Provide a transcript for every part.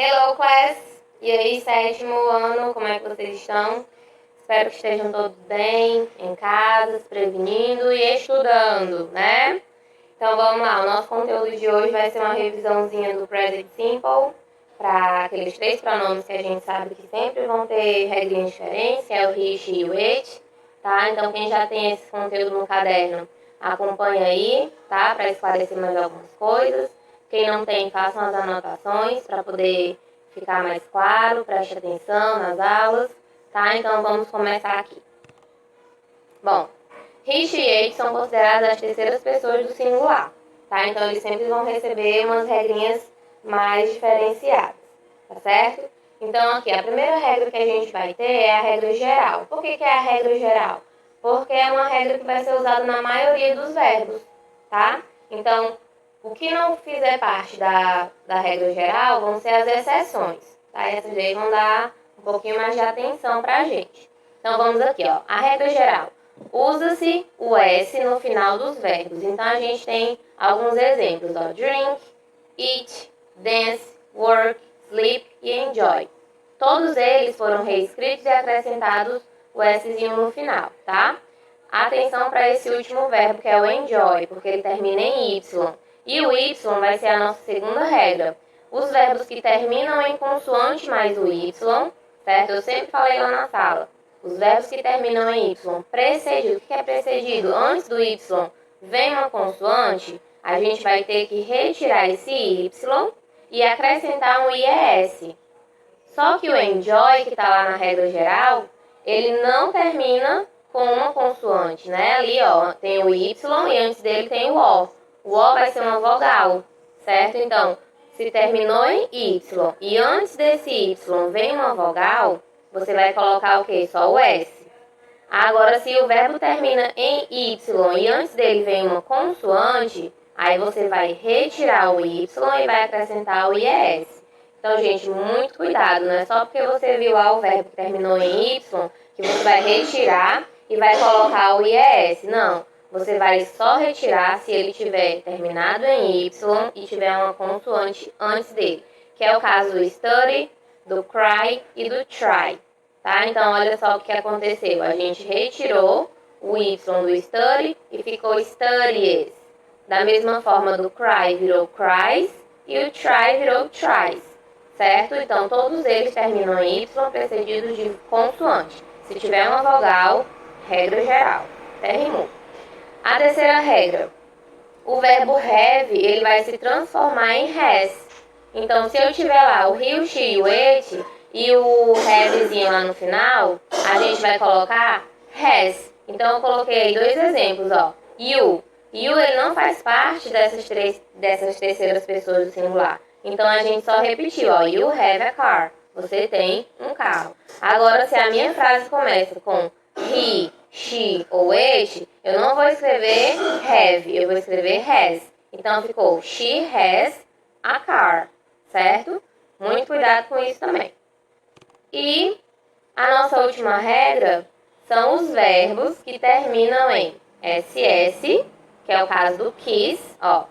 Hello, class! E aí, sétimo ano, como é que vocês estão? Espero que estejam todos bem, em casa, se prevenindo e estudando, né? Então vamos lá, o nosso conteúdo de hoje vai ser uma revisãozinha do Present Simple, para aqueles três pronomes que a gente sabe que sempre vão ter regrinhas diferentes, que é o he, she e o it, tá? Então quem já tem esse conteúdo no caderno, acompanha aí, tá? Para esclarecer mais algumas coisas. Quem não tem, façam as anotações para poder ficar mais claro, preste atenção nas aulas, tá? Então vamos começar aqui. Bom, he, she e it são consideradas as terceiras pessoas do singular, tá? Então eles sempre vão receber umas regrinhas mais diferenciadas, tá certo? Então aqui, a primeira regra que a gente vai ter é a regra geral. Por que é a regra geral? Porque é uma regra que vai ser usada na maioria dos verbos, tá? Então, o que não fizer parte da regra geral vão ser as exceções, tá? Essas aí vão dar um pouquinho mais de atenção pra gente. Então vamos aqui, ó. A regra geral. Usa-se o S no final dos verbos. Então a gente tem alguns exemplos, ó. Drink, eat, dance, work, sleep e enjoy. Todos eles foram reescritos e acrescentados o Szinho no final, tá? Atenção para esse último verbo que é o enjoy, porque ele termina em Y. E o Y vai ser a nossa segunda regra. Os verbos que terminam em consoante mais o Y, certo? Eu sempre falei lá na sala. Os verbos que terminam em Y precedido. O que é precedido? Antes do Y vem uma consoante, a gente vai ter que retirar esse Y e acrescentar um IES. Só que o enjoy, que está lá na regra geral, ele não termina com uma consoante, né? Ali, ó, tem o Y e antes dele tem o O. O O vai ser uma vogal, certo? Então, se terminou em Y e antes desse Y vem uma vogal, você vai colocar o quê? Só o S. Agora, se o verbo termina em Y e antes dele vem uma consoante, aí você vai retirar o Y e vai acrescentar o IES. Então, gente, muito cuidado, não é só porque você viu lá o verbo que terminou em Y que você vai retirar e vai colocar o IES. Não, você vai só retirar se ele tiver terminado em Y e tiver uma consoante antes dele, que é o caso do study, do cry e do try. Tá? Então, olha só o que aconteceu. A gente retirou o Y do study e ficou studies. Da mesma forma do cry virou cries e o try virou tries. Certo? Então, todos eles terminam em Y precedidos de consoante. Se tiver uma vogal, regra geral. Até rimou. A terceira regra. O verbo have, ele vai se transformar em has. Então, se eu tiver lá o he, o she e o it, e o havezinho lá no final, a gente vai colocar has. Então, eu coloquei aí dois exemplos, ó. You. You, ele não faz parte dessas terceiras pessoas do singular. Então, a gente só repetiu, ó. You have a car. Você tem um carro. Agora, se a minha frase começa com he, she ou it, eu não vou escrever have, eu vou escrever has. Então, ficou she has a car, certo? Muito cuidado com isso também. E a nossa última regra são os verbos que terminam em SS, que é o caso do kiss, ó.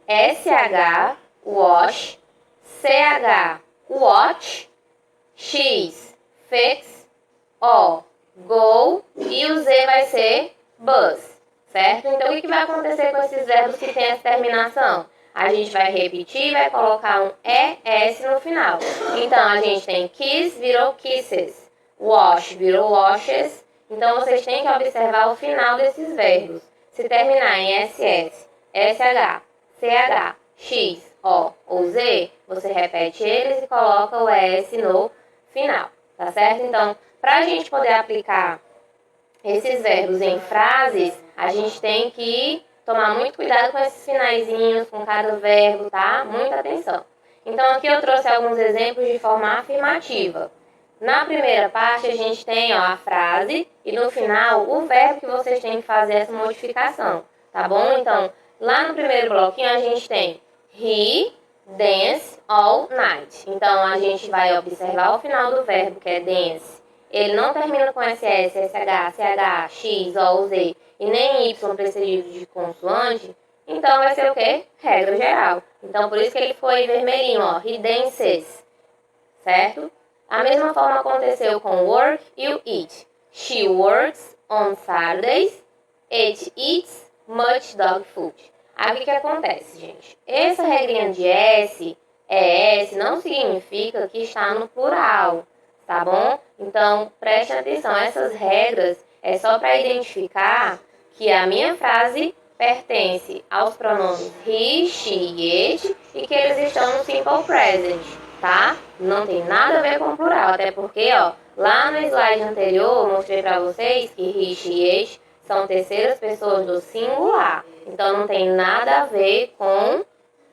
SH, wash, CH, watch, X, fix, O, go e o Z vai ser bus, certo? Então, o que vai acontecer com esses verbos que tem essa terminação? A gente vai repetir e vai colocar um ES no final. Então, a gente tem kiss, virou kisses. Wash, virou washes. Então, vocês têm que observar o final desses verbos. Se terminar em SS, SH, CH, X, O ou Z, você repete eles e coloca o ES no final, tá certo? Então, para a gente poder aplicar esses verbos em frases, a gente tem que tomar muito cuidado com esses finaizinhos, com cada verbo, tá? Muita atenção. Então, aqui eu trouxe alguns exemplos de forma afirmativa. Na primeira parte, a gente tem, ó, a frase e no final o verbo que vocês têm que fazer essa modificação, tá bom? Então, lá no primeiro bloquinho a gente tem he dance all night. Então, a gente vai observar o final do verbo, que é dance. Ele não termina com SS, SH, CH, X, O, Z e nem Y precedido de consoante. Então vai ser o quê? Regra geral. Então por isso que ele foi vermelhinho, ó. He dances. Certo? A mesma forma aconteceu com o work e o eat. She works on Saturdays. It eats much dog food. Aí o que acontece, gente? Essa regrinha de S, ES, não significa que está no plural, tá bom? Então, preste atenção, essas regras é só para identificar que a minha frase pertence aos pronomes he, she, it e que eles estão no simple present, tá? Não tem nada a ver com o plural, até porque, ó, lá no slide anterior eu mostrei para vocês que he, she, it são terceiras pessoas do singular. Então não tem nada a ver com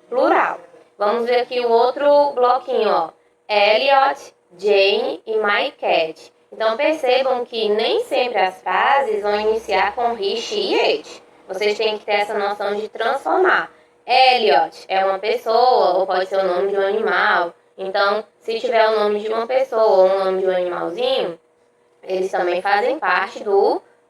plural. Vamos ver aqui o outro bloquinho, ó. Elliot, Jane e my cat. Então percebam que nem sempre as frases vão iniciar com he, she e it. Vocês têm que ter essa noção de transformar. Elliot é uma pessoa ou pode ser o nome de um animal. Então, se tiver o nome de uma pessoa ou o nome de um animalzinho, eles também fazem parte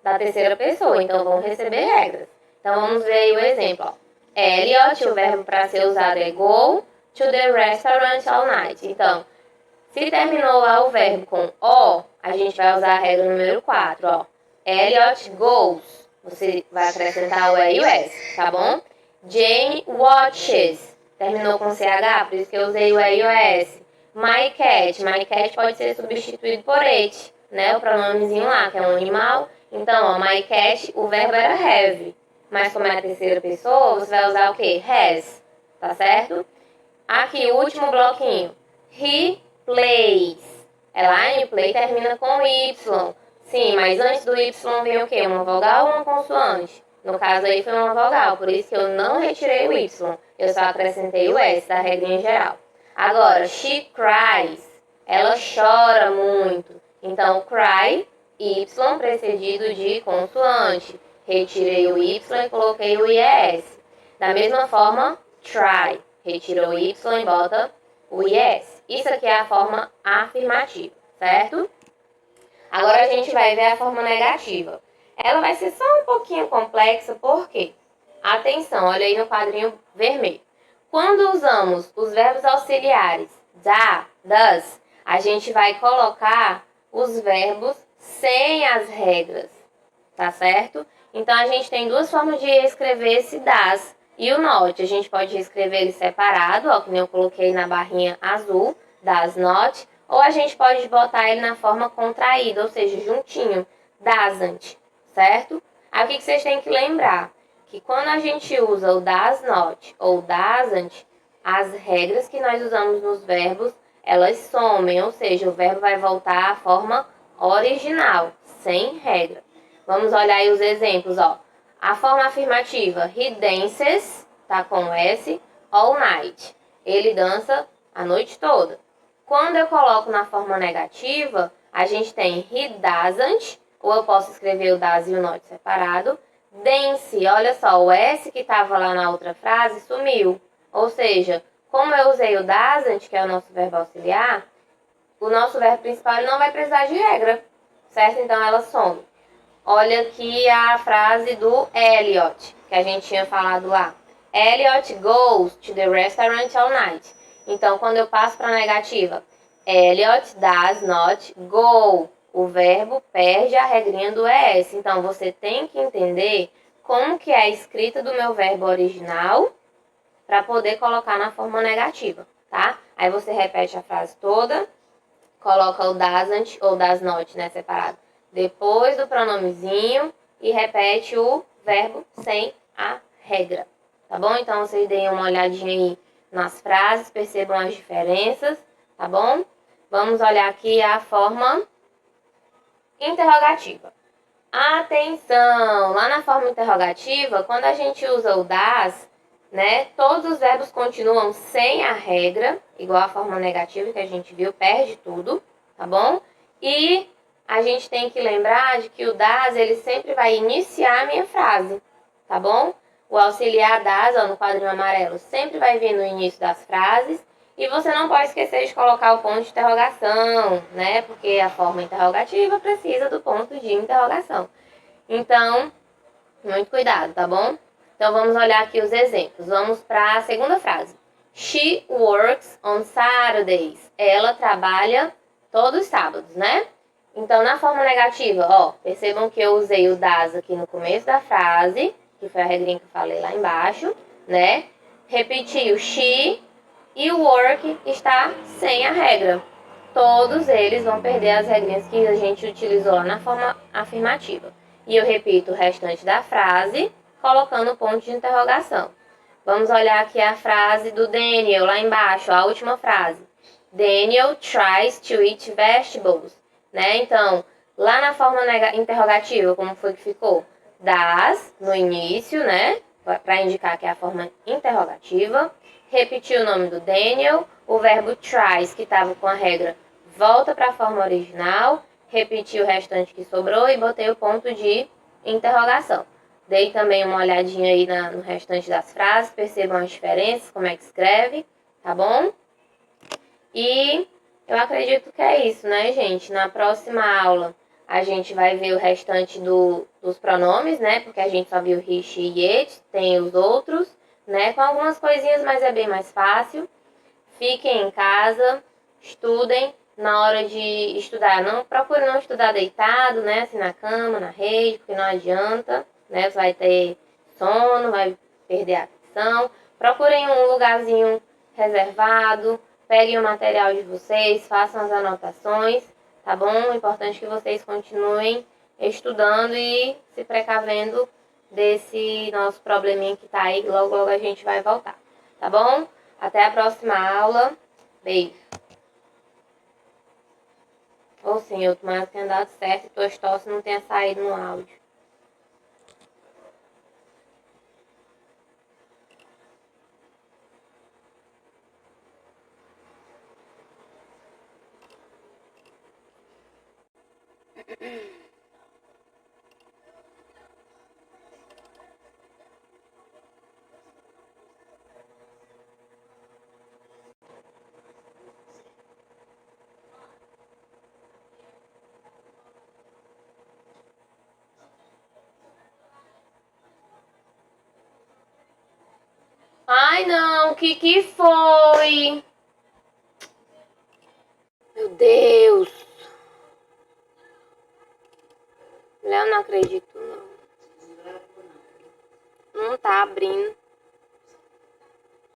da terceira pessoa, então vão receber regras. Então vamos ver aí o exemplo, ó. Elliot, o verbo para ser usado é go to the restaurant all night. Então, se terminou lá o verbo com o, a gente vai usar a regra número 4, ó. Elliot goes. Você vai acrescentar o E e o S, tá bom? Jane watches. Terminou com CH, por isso que eu usei o E e o S. My cat pode ser substituído por it, né? O pronomezinho lá, que é um animal. Então, ó, my cat, o verbo era have. Mas como é a terceira pessoa, você vai usar o quê? Has, tá certo? Aqui, o último bloquinho. He plays. É lá em play termina com Y. Sim, mas antes do Y vem o quê? Uma vogal ou uma consoante? No caso aí foi uma vogal, por isso que eu não retirei o Y. Eu só acrescentei o S da regra em geral. Agora, she cries. Ela chora muito. Então, cry, Y precedido de consoante. Retirei o Y e coloquei o IS. Da mesma forma, try. Retira o Y e bota o IS. Isso aqui é a forma afirmativa, certo? Agora a gente vai ver a forma negativa. Ela vai ser só um pouquinho complexa, por quê? Atenção, olha aí no quadrinho vermelho. Quando usamos os verbos auxiliares da, das, a gente vai colocar os verbos sem as regras, tá certo? Então a gente tem duas formas de escrever esse das e o not. A gente pode escrever ele separado, ó, que nem eu coloquei na barrinha azul, das not, ou a gente pode botar ele na forma contraída, ou seja, juntinho, dasn't, certo? Aí o que vocês têm que lembrar? Que quando a gente usa o does not ou doesn't, as regras que nós usamos nos verbos, elas somem, ou seja, o verbo vai voltar à forma original, sem regra. Vamos olhar aí os exemplos, ó. A forma afirmativa, he dances, tá com S, all night. Ele dança a noite toda. Quando eu coloco na forma negativa, a gente tem he doesn't, ou eu posso escrever o does e o not separado. Dance, olha só, o S que estava lá na outra frase sumiu. Ou seja, como eu usei o doesn't, que é o nosso verbo auxiliar, o nosso verbo principal ele não vai precisar de regra, certo? Então ela some. Olha aqui a frase do Elliot, que a gente tinha falado lá. Elliot goes to the restaurant all night. Então, quando eu passo para a negativa, Elliot does not go. O verbo perde a regrinha do ES. Então, você tem que entender como que é a escrita do meu verbo original para poder colocar na forma negativa, tá? Aí você repete a frase toda, coloca o doesn't ou does not, né, separado, depois do pronomezinho e repete o verbo sem a regra, tá bom? Então, vocês deem uma olhadinha aí nas frases, percebam as diferenças, tá bom? Vamos olhar aqui a forma interrogativa. Atenção! Lá na forma interrogativa, quando a gente usa o das, né, todos os verbos continuam sem a regra, igual a forma negativa que a gente viu, perde tudo, tá bom? E a gente tem que lembrar de que o das, ele sempre vai iniciar a minha frase, tá bom? O auxiliar das, ó, no quadrinho amarelo, sempre vai vir no início das frases. E você não pode esquecer de colocar o ponto de interrogação, né? Porque a forma interrogativa precisa do ponto de interrogação. Então, muito cuidado, tá bom? Então, vamos olhar aqui os exemplos. Vamos para a segunda frase. She works on Saturdays. Ela trabalha todos os sábados, né? Então, na forma negativa, ó, percebam que eu usei o das aqui no começo da frase, que foi a regrinha que eu falei lá embaixo, né? Repeti o she e o work está sem a regra. Todos eles vão perder as regrinhas que a gente utilizou lá na forma afirmativa. E eu repito o restante da frase, colocando o ponto de interrogação. Vamos olhar aqui a frase do Daniel, lá embaixo, a última frase. Daniel tries to eat vegetables. Né? Então, lá na forma interrogativa, como foi que ficou? Das, no início, né? Para indicar que é a forma interrogativa. Repetir o nome do Daniel. O verbo tries, que estava com a regra, volta para a forma original. Repetir o restante que sobrou e botei o ponto de interrogação. Dei também uma olhadinha aí no restante das frases, percebam as diferenças, como é que escreve, tá bom? E eu acredito que é isso, né, gente? Na próxima aula a gente vai ver o restante dos pronomes, né? Porque a gente só viu he, she e it, tem os outros, né? Com algumas coisinhas, mas é bem mais fácil. Fiquem em casa, estudem. Na hora de estudar, procure não estudar deitado, né? Assim na cama, na rede, porque não adianta, né? Você vai ter sono, vai perder a atenção. Procurem um lugarzinho reservado. Peguem o material de vocês, façam as anotações, tá bom? O importante é que vocês continuem estudando e se precavendo desse nosso probleminha que tá aí. Logo, logo a gente vai voltar, tá bom? Até a próxima aula. Beijo. Ou sim, eu tomara que tenha dado certo e tuas tosses não tenha saído no áudio. Ai, não, o que foi? Meu Deus. Eu não acredito, não. Não tá abrindo.